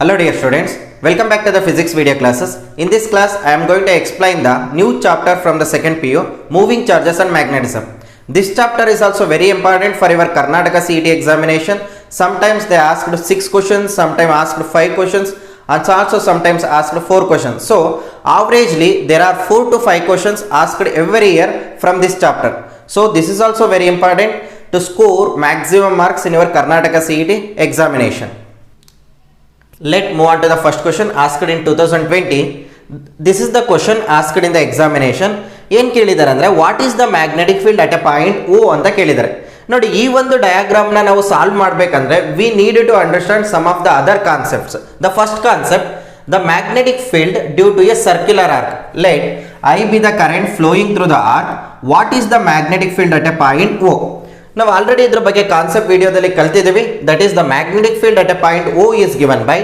Hello dear students, welcome back to the physics video classes. In this class, I am going to explain the new chapter from the second PU, moving charges and magnetism. This chapter is also very important for your Karnataka CET examination. Sometimes they asked 6 questions, sometimes asked 5 questions, and also sometimes asked 4 questions. So, averagely there are 4 to 5 questions asked every year from this chapter. So, this is also very important to score maximum marks in your Karnataka CET examination. Let's move on to the first question asked in 2020. This is the question asked in the examination. ಏನು ಕೇಳಿದ್ದಾರೆ ಅಂದರೆ what is the magnetic field at a point O ಅಂತ ಕೇಳಿದ್ದಾರೆ. ನೋಡಿ, ಈ ಒಂದು ಡಯಾಗ್ರಾಮ್ನ ನಾವು ಸಾಲ್ವ್ ಮಾಡಬೇಕಂದ್ರೆ we need to understand some of the other concepts. The first concept, the magnetic field due to a circular arc. Let I be the current flowing through the arc. What is the magnetic field at a point O? ನಾವು already ಇದ್ರ ಬಗ್ಗೆ concept ವಿಡಿಯೋದಲ್ಲಿ ಕಲ್ತಿದ್ದೀವಿ. That is the magnetic field at a point O is given by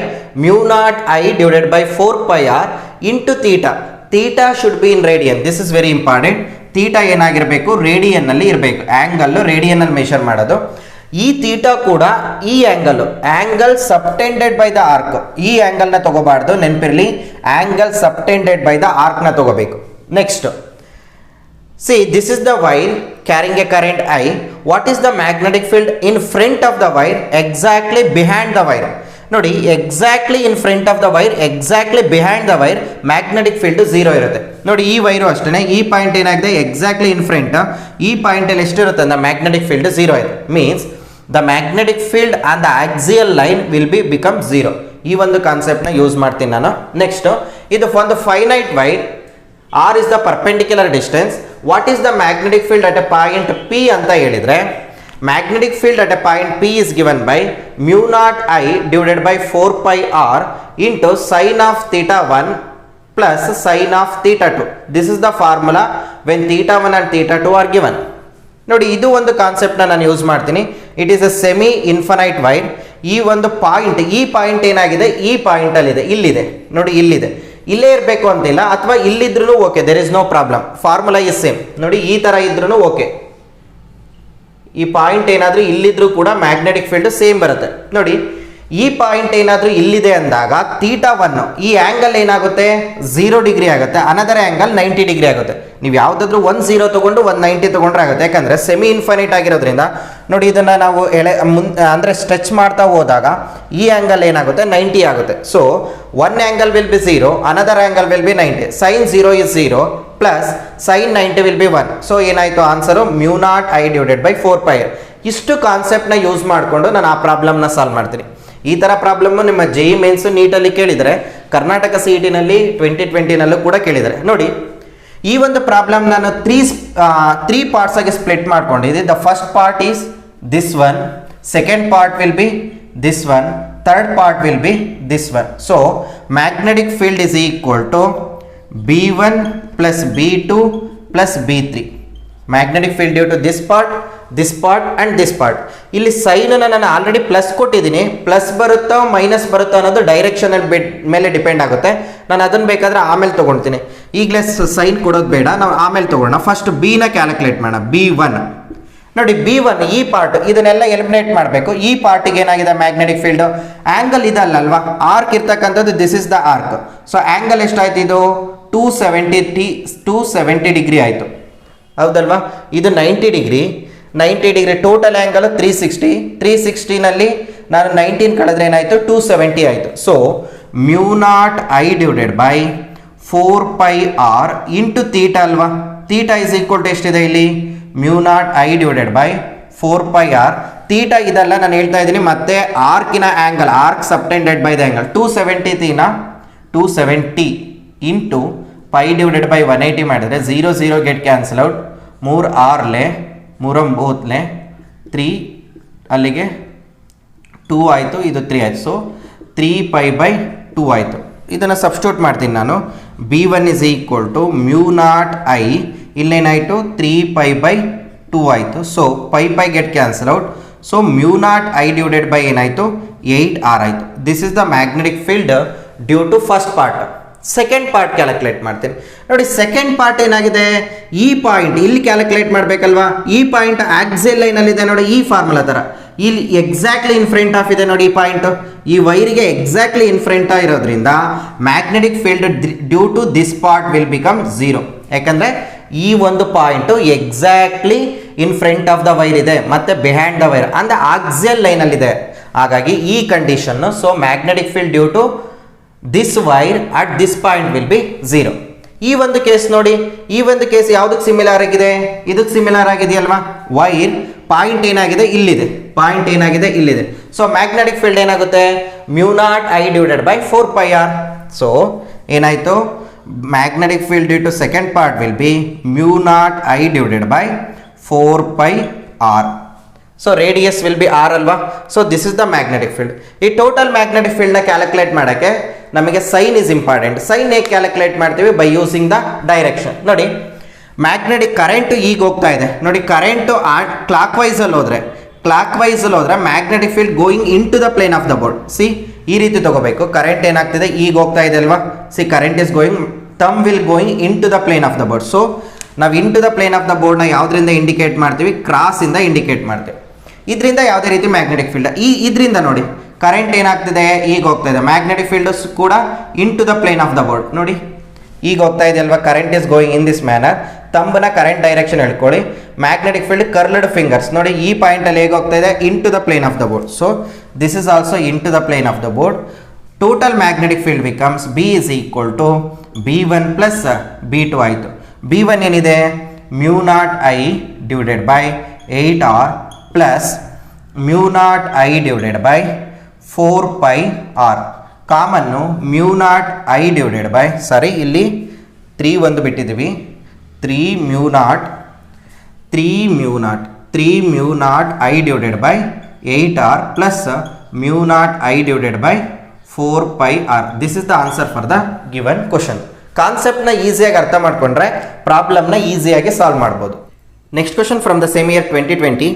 mu naught I divided by 4πr into theta. Theta should be in radian. This is very important. Theta ಏನಾಗಿರಬೇಕು? Radian ಅಲ್ಲಿ ಇರಬೇಕು. Angle radian ಅಲ್ಲಿ measure ಮಾಡೋದು. ಈ theta ಕೂಡ ಈ angle ಸಬ್ಟೆಂಡೆಡ್ by the arc. ಈ angle ನ ತಗೋಬಾರ್ದು, ನೆನಪಿರಲಿ. ಆಂಗಲ್ ಸಬ್ಟೆಂಡೆಡ್ ಬೈ ದ ಆರ್ಕ್ ನ ತಗೋಬೇಕು. Next, see, this is the wire carrying a current I. What is the magnetic field in front of the wire? Exactly behind the wire. ನೋಡಿ, exactly in front of the wire, exactly behind the wire, magnetic field 0 ಇರುತ್ತೆ. ನೋಡಿ, ಈ wire ಅಷ್ಟೇ. ಈ point ಏನಾಗಿದೆ? Exactly in front. ಈ point ಅಲ್ಲಿ ಎಷ್ಟಿರುತ್ತೆ ಅಂದ್ರೆ ಮ್ಯಾಗ್ನೆಟಿಕ್ ಫೀಲ್ಡ್ 0 ಇದೆ. Means the magnetic field on the axial line will be become 0. ಈ ಒಂದು ಕಾನ್ಸೆಪ್ಟ್ ನ ಯೂಸ್ ಮಾಡ್ತೀನಿ ನಾನು. ನೆಕ್ಸ್ಟ್, ಇದು ಒಂದು finite wire. R is the perpendicular distance. What is the magnetic field at a point P ಅಂತ ಹೇಳಿದ್ರೆ, magnetic field at a point P is given by mu naught I divided by 4πr into sin of theta 1 plus sin of theta 2. This is the formula when theta 1 and theta 2 are given. ನೋಡಿ, ಇದು ಒಂದು concept ನಾನು use ಮಾಡ್ತೀನಿ. It is a semi infinite wire. ಈ ಒಂದು point, ಈ point ಏನಾಗಿದೆ? ಈ ಪಾಯಿಂಟ್ ಅಲ್ಲಿ ಇದೆ, ಇಲ್ಲಿದೆ. ನೋಡಿ, ಇಲ್ಲಿದೆ. ಇಲ್ಲೇ ಇರಬೇಕು ಅಂತಿಲ್ಲ, ಅಥವಾ ಇಲ್ಲಿದ್ರೂ okay, there is no problem. Formula is same. ನೋಡಿ, ಈ ತರ ಇದ್ರೂ ಓಕೆ. ಈ ಪಾಯಿಂಟ್ ಏನಾದ್ರೂ ಇಲ್ಲಿದ್ರೂ ಕೂಡ ಮ್ಯಾಗ್ನೆಟಿಕ್ ಫೀಲ್ಡ್ ಸೇಮ್ ಬರುತ್ತೆ. ನೋಡಿ, ಈ ಪಾಯಿಂಟ್ ಏನಾದ್ರೂ ಇಲ್ಲಿದೆ ಅಂದಾಗ ಥೀಟಾ 1, ಈ ಆಂಗಲ್ ಏನಾಗುತ್ತೆ? 0 ಡಿಗ್ರಿ ಆಗುತ್ತೆ. ಅನದರ್ ಆಂಗಲ್ 90 ಡಿಗ್ರಿ ಆಗುತ್ತೆ. ನೀವು ಯಾವ್ದಾದ್ರು 1 ತಗೊಂಡು 190 ತಗೊಂಡ್ರೆ ಆಗುತ್ತೆ. ಯಾಕಂದ್ರೆ ಸೆಮಿ ಇನ್ಫೈನೈಟ್ ಆಗಿರೋದ್ರಿಂದ. ನೋಡಿ, ಇದನ್ನ ನಾವು ಅಂದ್ರೆ ಸ್ಟ್ರೆಚ್ ಮಾಡ್ತಾ ಹೋದಾಗ ಈ ಆಂಗಲ್ ಏನಾಗುತ್ತೆ? 90 ಆಗುತ್ತೆ. So one angle will be 0, another angle will be 90. Sine 0 is 0 plus sine 90 will be 1. So ಏನಾಯ್ತು answer? Mu naught I divided by 4πr. ಇಷ್ಟು ಕಾನ್ಸೆಪ್ಟ್ ನ ಯೂಸ್ ಮಾಡಿಕೊಂಡು ನಾನು ಆ ಪ್ರಾಬ್ಲಮ್ ನ ಸಾಲ್ವ್ ಮಾಡ್ತೀನಿ. ಈ ತರ ಪ್ರಾಬ್ಲಮ್ ನಿಮ್ಮ JEE ಮೇನ್ಸ್ ನೀಟಲ್ಲಿ ಕೇಳಿದರೆ, ಕರ್ನಾಟಕ CET ನಲ್ಲಿ 2020 ಕೂಡ ಕೇಳಿದರೆ. ನೋಡಿ, ಈ ಒಂದು ಪ್ರಾಬ್ಲಮ್ ನಾನು ತ್ರೀ ಪಾರ್ಟ್ಸ್ ಆಗಿ ಸ್ಪ್ಲಿಟ್ ಮಾಡ್ಕೊಂಡಿದ್ದೆ. The first part is this one, second part will be this one, third part will be this one. So magnetic field is equal to B1 plus B2 plus B3. Magnetic field due to this part and this part. ಇಲ್ಲಿ sign ನಾನು already plus ಕೊಟ್ಟಿದ್ದೀನಿ. Plus ಬರುತ್ತೋ minus ಬರುತ್ತೋ ಅನ್ನೋದು direction ಮೇಲೆ depend ಆಗುತ್ತೆ. ನಾನು ಅದನ್ನು ಬೇಕಾದ್ರೆ ಆಮೇಲೆ ತೊಗೊಳ್ತೀನಿ. ಈಗಲೇ ಸೈನ್ ಕೊಡೋದು ಬೇಡ, ನಾವು ಆಮೇಲೆ ತೊಗೊಳ್ಳೋಣ. ಫಸ್ಟ್ ಬಿ ನ ಕ್ಯಾಲ್ಕುಲೇಟ್ ಮಾಡೋಣ. B1 ನೋಡಿ, B1 ಈ ಪಾರ್ಟ್, ಇದನ್ನೆಲ್ಲ ಎಲಿಮಿನೇಟ್ ಮಾಡಬೇಕು. ಈ ಪಾರ್ಟಿಗೆ ಏನಾಗಿದೆ? ಮ್ಯಾಗ್ನೆಟಿಕ್ ಫೀಲ್ಡ್ ಆಂಗಲ್ ಇದಲ್ಲಲ್ವಾ? ಆರ್ಕ್ ಇರ್ತಕ್ಕಂಥದ್ದು this is the arc. So angle ಎಷ್ಟಾಯ್ತು? ಇದು 270 ಡಿಗ್ರಿ ಆಯಿತು, ಹೌದಲ್ವಾ? ಇದು 90 ಡಿಗ್ರಿ. ಟೋಟಲ್ ಆಂಗಲ್ 360 ನಲ್ಲಿ ನಾನು 19 ಕಳೆದ್ರೆ ಏನಾಯಿತು? 270 ಆಯಿತು. So mu naught I divided by 4πr into theta ಅಲ್ವಾ? ಥೀಟಾ ಇಸ್ ಈಕ್ವಲ್ ಟು ಎಷ್ಟಿದೆ ಇಲ್ಲಿ? Mu naught I divided by 4πr. Theta ಇದಲ್ಲ, ನಾನು ಹೇಳ್ತಾ ಇದ್ದೀನಿ ಮತ್ತೆ ಆರ್ಕಿನ angle, arc subtended by the angle 270 into pi divided by 180 ಮಾಡಿದ್ರೆ 0 ಗೆಟ್ ಕ್ಯಾನ್ಸಲ್ ಔಟ್. 3 6 3 3 ಅಲ್ಲಿಗೆ 2 ಆಯಿತು, ಇದು 3 ಆಯಿತು. ಸೊ 3π/2 ಆಯಿತು. ಇದನ್ನು ಸಬ್ಸ್ಟಿಟ್ಯೂಟ್ ಮಾಡ್ತೀನಿ ನಾನು. B1 is equal to mu naught I, ಇಲ್ಲೇನಾಯಿತು? 3π/2 ಆಯಿತು. So pi get cancel out. So mu naught I divided by ಏನಾಯಿತು? 8r ಆಯಿತು. This is the magnetic field due to first part. Second part calculate ಮಾಡ್ತೀನಿ. ನೋಡಿ, second part ಏನಾಗಿದೆ? ಈ point ಇಲ್ಲಿ calculate ಮಾಡಬೇಕಲ್ವಾ? ಈ ಪಾಯಿಂಟ್ ಆಕ್ಸಿಯಲ್ ಲೈನ್ ಅಲ್ಲಿ ಇದೆ ನೋಡಿ, ಈ ಫಾರ್ಮುಲಾ ತರ. ಇಲ್ಲಿ ಎಕ್ಸಾಕ್ಟ್ಲಿ ಇನ್ ಫ್ರಂಟ್ ಆಫ್ ಇದೆ ನೋಡಿ ಈ ಪಾಯಿಂಟ್, ಈ ವೈರಿಗೆ ಎಕ್ಸಾಕ್ಟ್ಲಿ ಇನ್ ಫ್ರಂಟ್ ಇರೋದ್ರಿಂದ magnetic field due to this part will become 0. ಯಾಕಂದ್ರೆ ಈ ಒಂದು point exactly in front of the wire ಇದೆ ಮತ್ತೆ ಬಿಹೈಂಡ್ ದ ವೈರ್ ಅಂದ್ರೆ ಆಕ್ಸಿಯಲ್ ಲೈನ್ ಅಲ್ಲಿ ಇದೆ. ಹಾಗಾಗಿ ಈ condition, so magnetic field due to this wire at this point will be 0. ಈ ಒಂದು ಕೇಸ್ ನೋಡಿ, ಈ ಒಂದು ಕೇಸ್ ಯಾವುದಕ್ಕೆ ಸಿಮಿಲರ್ ಆಗಿದೆ, ಇದಕ್ಕೆ ಸಿಮಿಲರ್ ಆಗಿದೆಯಲ್ವಾ. ವೈರ್ ಪಾಯಿಂಟ್ ಏನಾಗಿದೆ ಇಲ್ಲಿದೆ, ಪಾಯಿಂಟ್ ಏನಾಗಿದೆ ಇಲ್ಲಿದೆ. ಸೊ ಮ್ಯಾಗ್ನೆಟಿಕ್ ಫೀಲ್ಡ್ ಏನಾಗುತ್ತೆ μ0I divided by 4πr. So ಏನಾಯ್ತು, magnetic field due to second part will be μ0I divided by 4πr. So radius will be r ಅಲ್ವಾ. So this is the magnetic field. ಈ total magnetic ಫೀಲ್ಡ್ನ calculate ಮಾಡೋಕ್ಕೆ ನಮಗೆ sine is important. Sine ಹೇಗೆ calculate ಮಾಡ್ತೀವಿ, by using the direction. ನೋಡಿ magnetic current ಈಗ ಹೋಗ್ತಾ ಇದೆ ನೋಡಿ, ಕರೆಂಟು ಕ್ಲಾಕ್ ವೈಸಲ್ಲಿ ಹೋದ್ರೆ magnetic field going into the plane of the board. See ಈ ರೀತಿ ತಗೋಬೇಕು, ಕರೆಂಟ್ ಏನಾಗ್ತಿದೆ ಈಗ ಹೋಗ್ತಾ ಇದೆ ಅಲ್ವಾ. See current is going, thumb will going into the plane of the board. So ನಾವು into the plane of the ಬೋರ್ಡ್ನ ಯಾವುದರಿಂದ ಇಂಡಿಕೇಟ್ ಮಾಡ್ತೀವಿ, ಕ್ರಾಸ್ ಇಂದ ಇಂಡಿಕೇಟ್ ಮಾಡ್ತೀವಿ. ಇದರಿಂದ ಯಾವುದೇ ರೀತಿ ಮ್ಯಾಗ್ನೆಟಿಕ್ ಫೀಲ್ಡ್, ಇದರಿಂದ ನೋಡಿ ಕರೆಂಟ್ ಏನಾಗ್ತಿದೆ ಈಗ ಹೋಗ್ತಾ ಇದೆ, ಮ್ಯಾಗ್ನೆಟಿಕ್ ಫೀಲ್ಡ್ ಕೂಡ into the plane of the board. ನೋಡಿ ಈಗ ಹೋಗ್ತಾ ಇದೆ ಅಲ್ವಾ, current is going in this manner. ತಂಬನ ಕರೆಂಟ್ ಡೈರೆಕ್ಷನ್ ಹೇಳ್ಕೊಳ್ಳಿ, ಮ್ಯಾಗ್ನೆಟಿಕ್ ಫೀಲ್ಡ್ ಕರ್ಲ್ಡ್ ಫಿಂಗರ್ಸ್ ನೋಡಿ ಈ ಪಾಯಿಂಟ್ ಅಲ್ಲಿ ಹೇಗೆ ಹೋಗ್ತಾ ಇದೆ, into the plane of the board. So this is also into the plane of the board. Total magnetic field becomes B is equal to B1 plus B2 ಆಯಿತು. B1 ಏನಿದೆ μ0I divided by 8R plus μ0I divided by 4πr. ಕಾಮನ್ನು μ0I divided by, sorry ಇಲ್ಲಿ 3 ಒಂದು ಬಿಟ್ಟಿದ್ದೀವಿ, 3μ0I divided by 8R plus μ0I divided by 4πr. This is the answer for the given question. ಕಾನ್ಸೆಪ್ಟ್ನ ಈಸಿಯಾಗಿ ಅರ್ಥ ಮಾಡ್ಕೊಂಡ್ರೆ ಪ್ರಾಬ್ಲಮ್ನ ಈಸಿಯಾಗಿ ಸಾಲ್ವ್ ಮಾಡ್ಬೋದು. Next question from the same year 2020.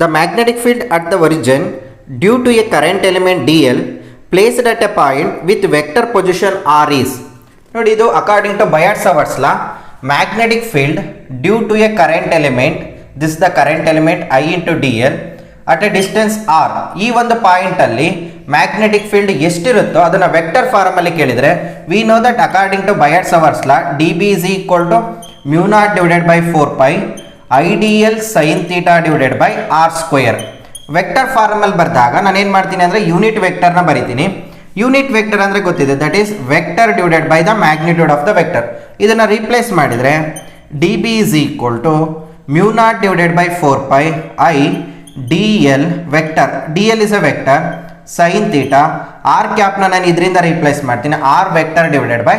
The magnetic field at the origin due to a current element DL placed at a point with vector position R is. ನೋಡಿ ಇದು according to Biot Savart's law, magnetic field due to a current element, this the current element I into DL at a distance R. ಈ ಒಂದು point ಅಲ್ಲಿ magnetic field ಎಷ್ಟಿರುತ್ತೋ ಅದನ್ನ vector form ಅಲ್ಲಿ ಕೇಳಿದ್ರೆ we know that according to Biot Savart's law DB is equal to μ0 divided by 4π IDL sin theta divided by R square. Vector form ಅಲ್ಲಿ ಬರೆದಾಗ ನಾನು ಏನು ಮಾಡ್ತೀನಿ ಅಂದರೆ ಯೂನಿಟ್ ವೆಕ್ಟರ್ನ ಬರಿತೀನಿ. ಯೂನಿಟ್ ವೆಕ್ಟರ್ ಅಂದರೆ ಗೊತ್ತಿದೆ, that is vector divided by the magnitude of the vector. ಇದನ್ನು ರೀಪ್ಲೇಸ್ ಮಾಡಿದರೆ DB is equal to μ0 divided by 4π I DL vector, DL is a vector, sin theta R ಕ್ಯಾಪ್ನ ನಾನು ಇದರಿಂದ ರೀಪ್ಲೇಸ್ ಮಾಡ್ತೀನಿ, R vector divided by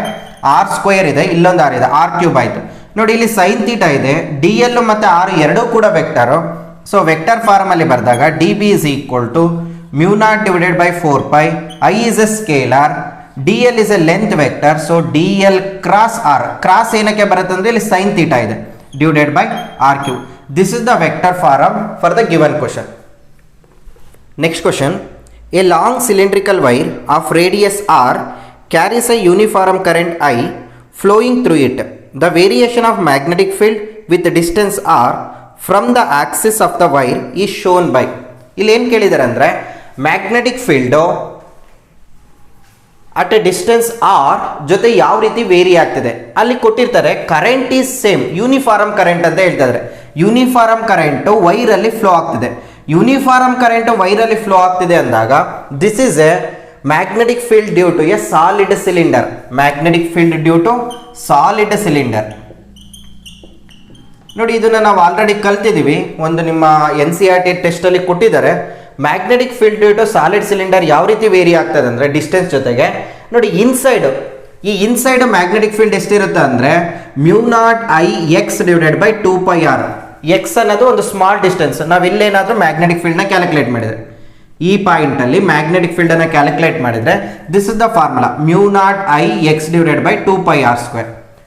R square ಇದೆ, ಇಲ್ಲೊಂದು R ಇದೆ, R cube ಆಯಿತು. ನೋಡಿ ಇಲ್ಲಿ sin theta ಇದೆ, DL ಮತ್ತು R ಎರಡೂ ಕೂಡ ವೆಕ್ಟರು. ಸೊ ವೆಕ್ಟರ್ ಫಾರ್ಮ್ ಅಲ್ಲಿ ಬರೆದಾಗ DB is equal to μ0 divided by 4π I is a scalar, DL is a length vector, so DL cross R, cross ಏನಕ್ಕೆ ಬರುತ್ತೆ ಅಂದ್ರೆ ಇಲ್ಲಿ sin theta ಇದೆ, divided by R cube. This is the vector form for the given question. Next question. A long cylindrical wire of radius R carries a uniform current I flowing through it. The variation of magnetic field with the distance R from the axis of the wire is shown by. ಇಲ್ಲಿ ಏನು ಕೇಳಿದ್ದಾರೆ ಅಂದರೆ magnetic field at a distance R ಜೊತೆ ಯಾವ ರೀತಿ vary ಆಗ್ತಿದೆ ಅಲ್ಲಿ ಕೊಟ್ಟಿರ್ತಾರೆ. Current is same, uniform current ಅಂತ ಹೇಳ್ತಿದ್ದಾರೆ. ಯೂನಿಫಾರ್ಮ್ ಕರೆಂಟು ವೈರಲ್ಲಿ ಫ್ಲೋ ಆಗ್ತಿದೆ. ಯೂನಿಫಾರ್ಮ್ ಕರೆಂಟು ವೈರಲ್ಲಿ ಫ್ಲೋ ಆಗ್ತಿದೆ ಅಂದಾಗ this is a magnetic field due to a solid cylinder. Magnetic field due to solid cylinder. ನೋಡಿ ಇದನ್ನು ನಾವು ಆಲ್ರೆಡಿ ಕಲ್ತಿದ್ದೀವಿ, ಒಂದು ನಿಮ್ಮ NCERT ಟೆಸ್ಟಲ್ಲಿ ಕೊಟ್ಟಿದ್ದಾರೆ. Magnetic field due to solid cylinder ಯಾವ ರೀತಿ ವೇರಿ ಆಗ್ತದೆ ಅಂದರೆ ಡಿಸ್ಟೆನ್ಸ್ ಜೊತೆಗೆ. ನೋಡಿ ಈ ಇನ್ಸೈಡ್ ಮ್ಯಾಗ್ನೆಟಿಕ್ ಫೀಲ್ಡ್ ಎಷ್ಟಿರುತ್ತೆ ಅಂದರೆ μ0I(x) divided by 2πr. X ಅನ್ನೋದು ಒಂದು ಸ್ಮಾಲ್ ಡಿಸ್ಟೆನ್ಸ್. ನಾವು ಇಲ್ಲೇನಾದರೂ ಮ್ಯಾಗ್ನೆಟಿಕ್ ಫೀಲ್ಡ್ನ ಕ್ಯಾಲ್ಕುಲೇಟ್ ಮಾಡಿದರೆ, ಈ ಪಾಯಿಂಟಲ್ಲಿ ಮ್ಯಾಗ್ನೆಟಿಕ್ ಫೀಲ್ಡನ್ನು ಕ್ಯಾಲ್ಕುಲೇಟ್ ಮಾಡಿದರೆ this is the formula μ0I(x) divided by 2πr².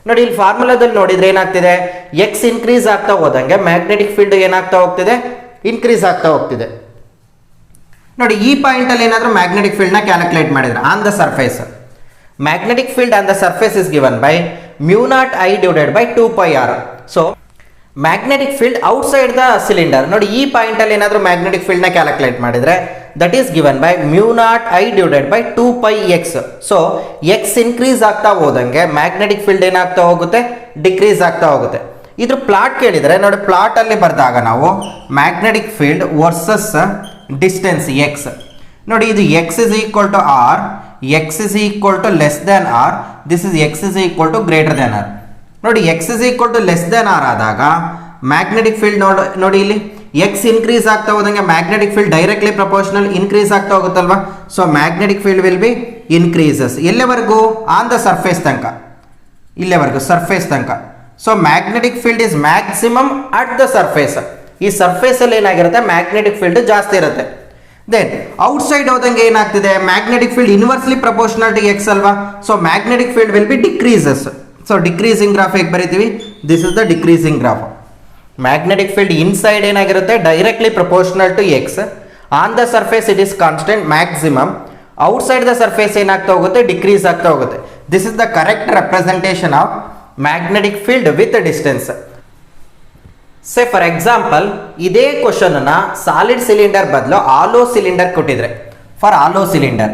ನೋಡಿ ಇಲ್ಲಿ ಫಾರ್ಮುಲಾದಲ್ಲಿ ನೋಡಿದ್ರೆ ಏನಾಗ್ತಿದೆ, ಎಕ್ಸ್ ಇನ್ಕ್ರೀಸ್ ಆಗ್ತಾ ಹೋದಂಗೆ ಮ್ಯಾಗ್ನೆಟಿಕ್ ಫೀಲ್ಡ್ ಏನಾಗ್ತಾ ಹೋಗ್ತಿದೆ, ಇನ್ಕ್ರೀಸ್ ಆಗ್ತಾ ಹೋಗ್ತಿದೆ. ನೋಡಿ ಈ ಪಾಯಿಂಟ್ ಅಲ್ಲಿ ಏನಾದರೂ ಮ್ಯಾಗ್ನೆಟಿಕ್ ಫೀಲ್ಡ್ ನ ಕ್ಯಾಲ್ಕುಲೇಟ್ ಮಾಡಿದ್ರೆ on the surface, magnetic field on the surface is given by μ0I divided by 2πr. So magnetic field outside the cylinder. ನೋಡಿ ಈ ಪಾಯಿಂಟಲ್ಲಿ ಏನಾದರೂ ಮ್ಯಾಗ್ನೆಟಿಕ್ ಫೀಲ್ಡ್ನ ಕ್ಯಾಲ್ಕುಲೇಟ್ ಮಾಡಿದರೆ that is given by μ0I/2πx. So X increase ಆಗ್ತಾ ಹೋದಂಗೆ magnetic field ಏನಾಗ್ತಾ ಹೋಗುತ್ತೆ, decrease ಆಗ್ತಾ ಹೋಗುತ್ತೆ. ಇದ್ರ ಪ್ಲಾಟ್ ಕೇಳಿದರೆ ನೋಡಿ, ಪ್ಲಾಟಲ್ಲಿ ಬರೆದಾಗ ನಾವು magnetic field versus distance x. ನೋಡಿ ಇದು x is equal to R, x is equal to less than r, this is x is equal to greater than R. ನೋಡಿ x is equal to less than r ಆದಾಗ magnetic field ನೋಡಿ ಇಲ್ಲಿ x increase ಆಗ್ತಾ ಹೋದಂಗೆ magnetic field directly proportional increase ಆಗ್ತಾ ಹೋಗುತ್ತಲ್ವಾ. So magnetic field will be increases ಎಲ್ಲಿವರೆಗೂ, on the surface ತನಕ, ಇಲ್ಲಿವರೆಗೂ ಸರ್ಫೇಸ್ ತನಕ. So magnetic field is maximum at the surface. ಈ ಸರ್ಫೇಸ್ ಅಲ್ಲಿ ಏನಾಗಿರುತ್ತೆ, ಮ್ಯಾಗ್ನೆಟಿಕ್ ಫೀಲ್ಡ್ ಜಾಸ್ತಿ ಇರುತ್ತೆ. ದೆನ್ ಔಟ್ಸೈಡ್ ಹೋದಂಗೆ ಏನಾಗ್ತಿದೆ, magnetic field inversely proportional to x ಅಲ್ವಾ. So magnetic field will be decreases. So decreasing graph ಹೇಗೆ ಬರೀತೀವಿ, this is the decreasing graph. Magnetic field inside ಏನಾಗಿರುತ್ತೆ, directly proportional to x. On the surface it is constant maximum. Outside the surface ಏನಾಗ್ತಾ ಹೋಗುತ್ತೆ, decrease ಆಗ್ತಾ ಹೋಗುತ್ತೆ. This is the correct representation of magnetic field with distance. Say for example ಇದೇ question ಅನ್ನ solid cylinder ಬದಲು ಆಲೋ cylinder ಕೊಟ್ಟಿದ್ರೆ, for hollow cylinder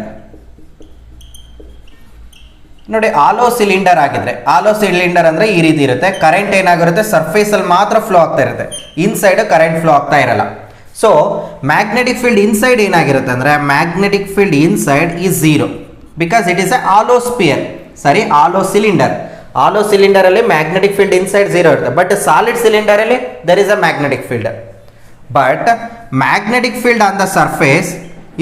ನೋಡಿ, ಆಲೋ cylinder ಆಗಿದ್ರೆ, ಆಲೋ ಸಿಲಿಂಡರ್ ಅಂದ್ರೆ ಈ ರೀತಿ ಇರುತ್ತೆ. ಕರೆಂಟ್ ಏನಾಗಿರುತ್ತೆ, ಸರ್ಫೇಸ್ ಅಲ್ಲಿ ಮಾತ್ರ ಫ್ಲೋ ಆಗ್ತಾ ಇರುತ್ತೆ, ಇನ್ಸೈಡ್ ಕರೆಂಟ್ ಫ್ಲೋ ಆಗ್ತಾ ಇರಲ್ಲ. ಸೊ ಮ್ಯಾಗ್ನೆಟಿಕ್ ಫೀಲ್ಡ್ ಇನ್ಸೈಡ್ ಏನಾಗಿರುತ್ತೆ ಅಂದ್ರೆ, magnetic field inside is zero because it is a hollow sphere. ಸರಿ, ಆಲೋ ಸಿಲಿಂಡರ್, ಆಲೋ ಸಿಲಿಂಡರ್ ಅಲ್ಲಿ ಮ್ಯಾಗ್ನೆಟಿಕ್ ಫೀಲ್ಡ್ ಇನ್ಸೈಡ್ ಝೀರೋ ಇರುತ್ತೆ. ಬಟ್ ಸಾಲಿಡ್ ಸಿಲಿಂಡರ್ ಅಲ್ಲಿ there is a magnetic field. But magnetic field on the surface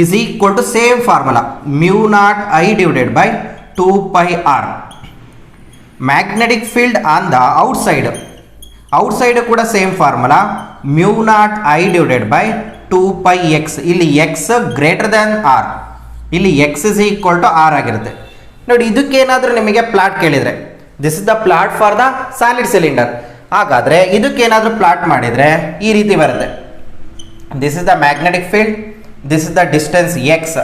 is equal to same formula μ0I/2πr. Magnetic field on the outside ಕೂಡ same formula μ0I/2πx. ಇಲ್ಲಿ x greater than r, ಇಲ್ಲಿ x is equal to r ಆಗಿರುತ್ತೆ. ನೋಡಿ ಇದಕ್ಕೇನಾದರೂ ನಿಮಗೆ plot ಕೇಳಿದರೆ, this is the plot for the solid cylinder. ಹಾಗಾದರೆ ಇದಕ್ಕೇನಾದರೂ plot ಮಾಡಿದರೆ ಈ ರೀತಿ ಬರುತ್ತೆ. This is the magnetic field, this is the distance x,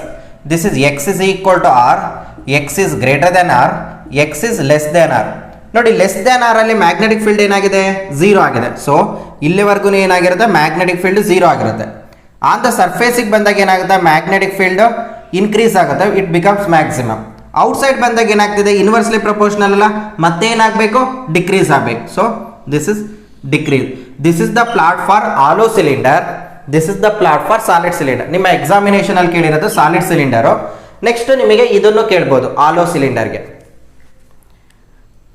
this is x is equal to R, x is greater than R, x is less than R. ನೋಡಿ less than R ಅಲ್ಲಿ magnetic field ಏನಾಗಿದೆ, zero ಆಗಿದೆ. So ಇಲ್ಲಿವರೆಗೂ ಏನಾಗಿರುತ್ತೆ, magnetic field zero ಆಗಿರುತ್ತೆ. On the ಸರ್ಫೇಸಿಗೆ ಬಂದಾಗ ಏನಾಗುತ್ತೆ, ಮ್ಯಾಗ್ನೆಟಿಕ್ ಫೀಲ್ಡ್ ಇನ್ಕ್ರೀಸ್ ಆಗುತ್ತೆ, ಇಟ್ ಬಿಕಮ್ಸ್ ಮ್ಯಾಕ್ಸಿಮಮ್. ಔಟ್ಸೈಡ್ ಬಂದಾಗ ಏನಾಗ್ತಿದೆ, ಇನ್ವರ್ಸ್ಲಿ ಪ್ರಪೋರ್ಷನಲ್ ಅಲ್ಲ, ಮತ್ತೆ ಏನಾಗಬೇಕು, ಡಿಕ್ರೀಸ್ ಆಗಬೇಕು. So this is decrease. This is the plot for hollow cylinder, this is the plot for solid cylinder. ನಿಮ್ಮ ಎಕ್ಸಾಮಿನೇಷನ್ ಅಲ್ಲಿ ಕೇಳಿರೋದು ಸಾಲಿಡ್ ಸಿಲಿಂಡರು. ನೆಕ್ಸ್ಟ್ ನಿಮಗೆ ಇದನ್ನು ಕೇಳ್ಬೋದು ಆಲೋ ಸಿಲಿಂಡರ್ಗೆ.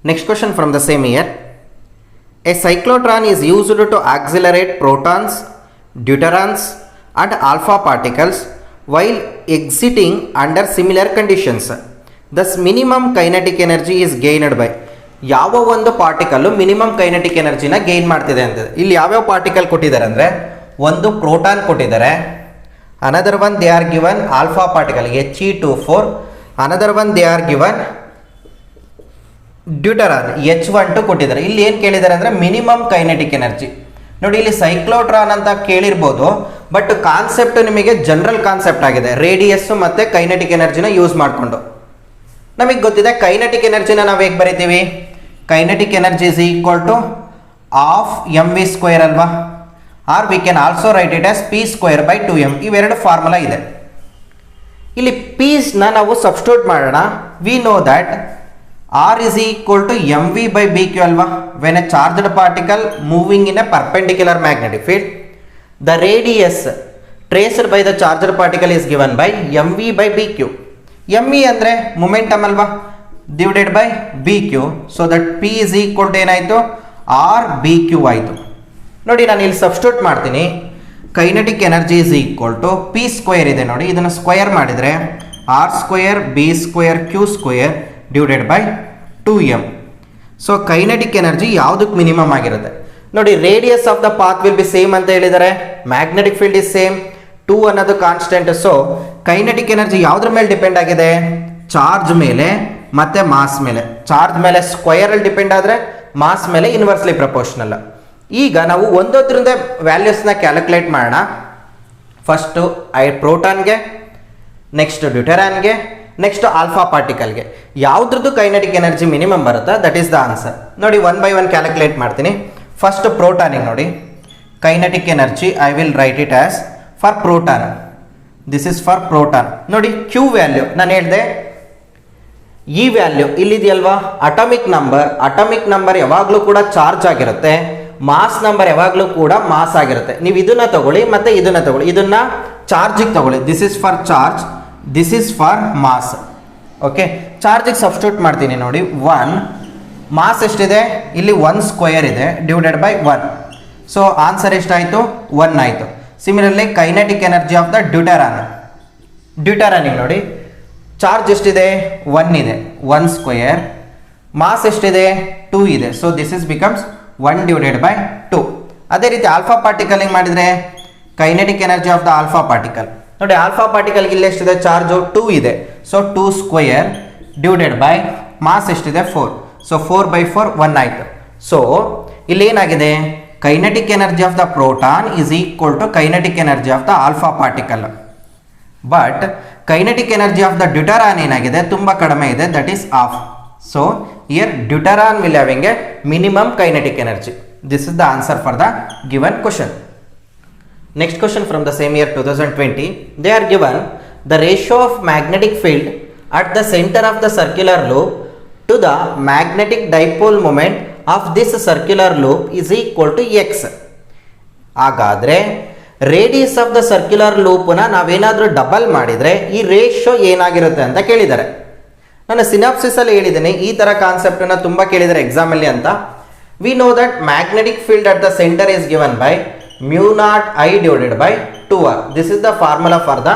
Next question from the same year. A cyclotron is used to accelerate protons, deuterons and alpha particles while exiting under similar conditions. Thus minimum kinetic energy is gained by. ಯಾವ ಒಂದು particle minimum kinetic ಎನರ್ಜಿನ gain ಮಾಡ್ತಿದೆ ಅಂತ. ಇಲ್ಲಿ ಯಾವ್ಯಾವ particle ಕೊಟ್ಟಿದ್ದಾರೆ ಅಂದರೆ, ಒಂದು proton ಕೊಟ್ಟಿದ್ದಾರೆ, another one they are given alpha particle He2 4, another one they are given deuteron H12 ಕೊಟ್ಟಿದ್ದಾರೆ. ಇಲ್ಲಿ ಏನು ಕೇಳಿದ್ದಾರೆ ಅಂದರೆ ಮಿನಿಮಮ್ ಕೈನೆಟಿಕ್ ಎನರ್ಜಿ. ನೋಡಿ ಇಲ್ಲಿ ಸೈಕ್ಲೋಟ್ರಾನ್ ಅಂತ ಕೇಳಿರ್ಬೋದು, ಬಟ್ ಕಾನ್ಸೆಪ್ಟ್ ನಿಮಗೆ ಜನರಲ್ ಕಾನ್ಸೆಪ್ಟ್ ಆಗಿದೆ. ರೇಡಿಯಸ್ ಮತ್ತು ಕೈನೆಟಿಕ್ ಎನರ್ಜಿನ ಯೂಸ್ ಮಾಡಿಕೊಂಡು ನಮಗೆ ಗೊತ್ತಿದೆ. ಕೈನೆಟಿಕ್ ಎನರ್ಜಿನ ನಾವು ಹೇಗೆ ಬರಿತೀವಿ, kinetic energy is equal to half mv² ಅಲ್ವಾ, or we can also write it as p²/2m. ಇವೆರಡು ಫಾರ್ಮುಲಾ ಇದೆ. ಇಲ್ಲಿ ಪೀಸ್ನ ನಾವು ಸಬ್ಸ್ಟಿಟ್ಯೂಟ್ ಮಾಡೋಣ. We know that R is equal to mv/bq alva. When a charged particle moving in a perpendicular magnetic field, the radius traced by the charged particle is given by mv/bq. me andre momentum alva, divided by bq. So that p is equal to ಏನಾಯಿತು, r/bq ಆಯಿತು. ನೋಡಿ ನಾನು ಇಲ್ಲಿ substitute ಮಾಡ್ತೀನಿ. Kinetic energy is equal to p² ಇದೆ ನೋಡಿ, ಇದನ್ನು square ಮಾಡಿದರೆ r² b² q² divided by 2m. So kinetic energy ಯಾವುದಕ್ಕೆ ಮಿನಿಮಮ್ ಆಗಿರುತ್ತೆ ನೋಡಿ. Radius of the path will be same ಅಂತ ಹೇಳಿದ್ದಾರೆ, ಮ್ಯಾಗ್ನೆಟಿಕ್ ಫೀಲ್ಡ್ ಇಸ್ ಸೇಮ್, 2 ಅನ್ನೋದು ಕಾನ್ಸ್ಟೆಂಟ್. ಸೊ ಕೈನೆಟಿಕ್ ಎನರ್ಜಿ ಯಾವುದ್ರ ಮೇಲೆ ಡಿಪೆಂಡ್ ಆಗಿದೆ, ಚಾರ್ಜ್ ಮೇಲೆ ಮತ್ತೆ ಮಾಸ್ ಮೇಲೆ. ಚಾರ್ಜ್ ಮೇಲೆ ಸ್ಕ್ವಯರಲ್ಲಿ ಡಿಪೆಂಡ್ ಆದರೆ ಮಾಸ್ ಮೇಲೆ ಇನ್ವರ್ಸ್ಲಿ ಪ್ರಪೋರ್ಷನಲ್. ಈಗ ನಾವು ಒಂದೊಂದರಿಂದ ವ್ಯಾಲ್ಯೂಸ್ನ ಕ್ಯಾಲ್ಕುಲೇಟ್ ಮಾಡೋಣ. ಫಸ್ಟು ಪ್ರೋಟಾನ್ಗೆ, ನೆಕ್ಸ್ಟ್ ಡ್ಯೂಟರಾನ್ಗೆ, ನೆಕ್ಸ್ಟ್ ಆಲ್ಫಾ ಪಾರ್ಟಿಕಲ್ಗೆ. ಯಾವುದ್ರದ್ದು ಕೈನೆಟಿಕ್ ಎನರ್ಜಿ ಮಿನಿಮಮ್ ಬರುತ್ತಾ, ದಟ್ ಈಸ್ ದ ಆನ್ಸರ್. ನೋಡಿ 1 by 1 ಕ್ಯಾಲ್ಕುಲೇಟ್ ಮಾಡ್ತೀನಿ. ಫಸ್ಟ್ ಪ್ರೋಟಾನಿಗೆ ನೋಡಿ, kinetic energy I will write it as for proton. This is for proton. ನೋಡಿ ಕ್ಯೂ ವ್ಯಾಲ್ಯೂ ನಾನು ಹೇಳಿದೆ, ಈ ವ್ಯಾಲ್ಯೂ ಇಲ್ಲಿದೆಯಲ್ವಾ ಅಟಾಮಿಕ್ ನಂಬರ್ ಯಾವಾಗಲೂ ಕೂಡ ಚಾರ್ಜ್ ಆಗಿರುತ್ತೆ, ಮಾಸ್ ನಂಬರ್ ಯಾವಾಗಲೂ ಕೂಡ ಮಾಸ್ ಆಗಿರುತ್ತೆ. ನೀವು ಇದನ್ನ ತಗೊಳ್ಳಿ ಮತ್ತೆ ಇದನ್ನ ತಗೊಳ್ಳಿ, ಇದನ್ನ ಚಾರ್ಜಿಗೆ ತಗೊಳ್ಳಿ. This is for charge, this is for mass. Okay, ಚಾರ್ಜಿಗೆ ಸಬ್ಸ್ಟಿಟ್ಯೂಟ್ ಮಾಡ್ತೀನಿ ನೋಡಿ. 1 ಮಾಸ್ ಎಷ್ಟಿದೆ ಇಲ್ಲಿ 1 ಸ್ಕ್ವೇರ್ ಇದೆ ಡಿವೈಡೆಡ್ ಬೈ 1. ಸೊ ಆನ್ಸರ್ ಎಷ್ಟಾಯಿತು 1 ಆಯಿತು. Similarly kinetic energy of the ಡ್ಯೂಟರಾನಿಗೆ ನೋಡಿ, ಚಾರ್ಜ್ ಎಷ್ಟಿದೆ 1 ಇದೆ, 1 ಸ್ಕ್ವೇರ್, ಮಾಸ್ ಎಷ್ಟಿದೆ 2 ಇದೆ. So this is becomes 1 divided by 2. ಅದೇ ರೀತಿ ಆಲ್ಫಾ ಪಾರ್ಟಿಕಲಿಂಗ್ ಮಾಡಿದರೆ kinetic energy of the alpha particle ನೋಡಿ, ಆಲ್ಫಾ ಪಾರ್ಟಿಕಲ್ಗೆ ಇಲ್ಲಿ ಎಷ್ಟಿದೆ ಚಾರ್ಜು 2 ಇದೆ. So 2 square divided by mass ಎಷ್ಟಿದೆ 4. ಸೊ 4/4 1 ಆಯಿತು. ಸೊ ಇಲ್ಲಿ ಏನಾಗಿದೆ, kinetic energy of the proton is equal to kinetic energy of the alpha particle. But kinetic energy of the deuteron ಏನಾಗಿದೆ, ತುಂಬ ಕಡಿಮೆ ಇದೆ, that is half. So here deuteron will having a minimum kinetic energy. This is the answer for the given question. Next question from the same year 2020. They are given the ratio of magnetic field at the center of the circular loop to the magnetic dipole moment of this circular loop is equal to x. ಹಾಗಾದರೆ radius of the circular ಲೂಪ್ನ ನಾವೇನಾದರೂ double ಮಾಡಿದರೆ ಈ ratio ಏನಾಗಿರುತ್ತೆ ಅಂತ ಕೇಳಿದ್ದಾರೆ. ನಾನು ಸಿನಾಪ್ಸಿಸಲ್ಲಿ ಹೇಳಿದ್ದೀನಿ, ಈ ಥರ ಕಾನ್ಸೆಪ್ಟನ್ನು ತುಂಬ ಕೇಳಿದ್ದಾರೆ ಎಕ್ಸಾಮಲ್ಲಿ ಅಂತ. V know that magnetic field at the centre is given by mu naught I divided by 2r. This is the formula for the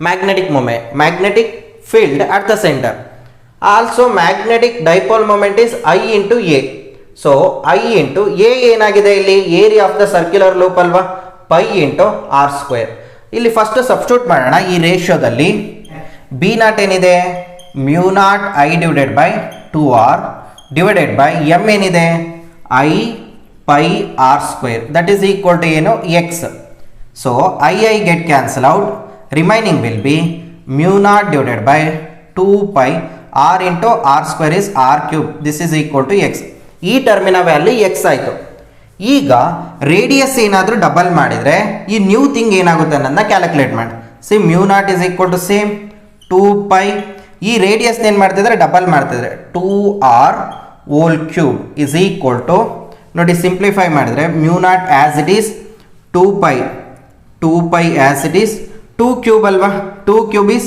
magnetic field at the center. Also magnetic dipole moment is I into A. So I into A ಏನಾಗಿದೆ ಇಲ್ಲಿ area of the circular loop ಅಲ್ವಾ, pi into R square. ಇಲ್ಲಿ first substitute ಮಾಡೋಣ. ಈ ರೇಷಿಯೋದಲ್ಲಿ B not ಏನಿದೆ, mu naught I divided by 2r divided by M ಏನಿದೆ I pi r square, that is equal to x. So I get cancel out, remaining will be mu naught divided by 2 pi r into r square is r cube. This is equal to x. ಈ ಟರ್ಮಿನ value x ಆಯಿತು. ಈಗ radius ಏನಾದರೂ double ಮಾಡಿದರೆ ಈ new thing ಏನಾಗುತ್ತೆ ಅನ್ನೋದನ್ನ calculate ಮಾಡಿ. See mu naught is equal to same 2 pi. ಈ ರೇಡಿಯಸ್ ಏನು ಮಾಡ್ತಿದ್ರೆ ಡಬಲ್ ಮಾಡ್ತಿದ್ರೆ 2r whole cube is equal to ನೋಡಿ, ಸಿಂಪ್ಲಿಫೈ ಮಾಡಿದರೆ mu naught as it is 2 pi as it is 2 cube ಅಲ್ವಾ, 2 ಕ್ಯೂಬ್ ಈಸ್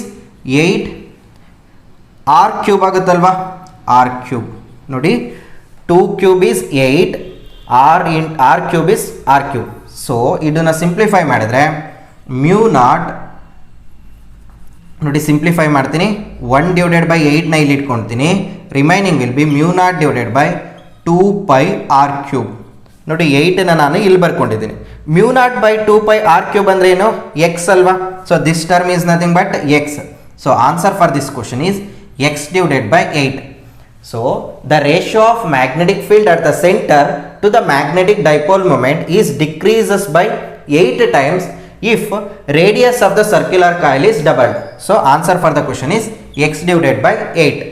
8, ಆರ್ ಕ್ಯೂಬ್ ಆಗುತ್ತಲ್ವಾ, r cube ನೋಡಿ 2 cube is 8, r cube is r cube. So ಇದನ್ನು simplify ಮಾಡಿದರೆ mu naught ನೋಡಿ, simplify ಮಾಡ್ತೀನಿ, 1 divided by 8ನ ಇಲ್ಲಿ ಇಟ್ಕೊಳ್ತೀನಿ, remaining will be mu naught divided by 2 pi r cube. ನೋಡಿ 8ನ ನಾನು ಇಲ್ಲಿ ಬರ್ಕೊಂಡಿದ್ದೀನಿ. Mu naught by 2 pi r cube ಅಂದರೆ ಏನು, ಎಕ್ಸ್ ಅಲ್ವಾ. So this term is nothing but x. So answer for this question is x divided by 8. So the ratio of magnetic field at the centre to the magnetic dipole moment is decreases by 8 times if radius of the circular coil is doubled. So answer for the question is x divided by 8.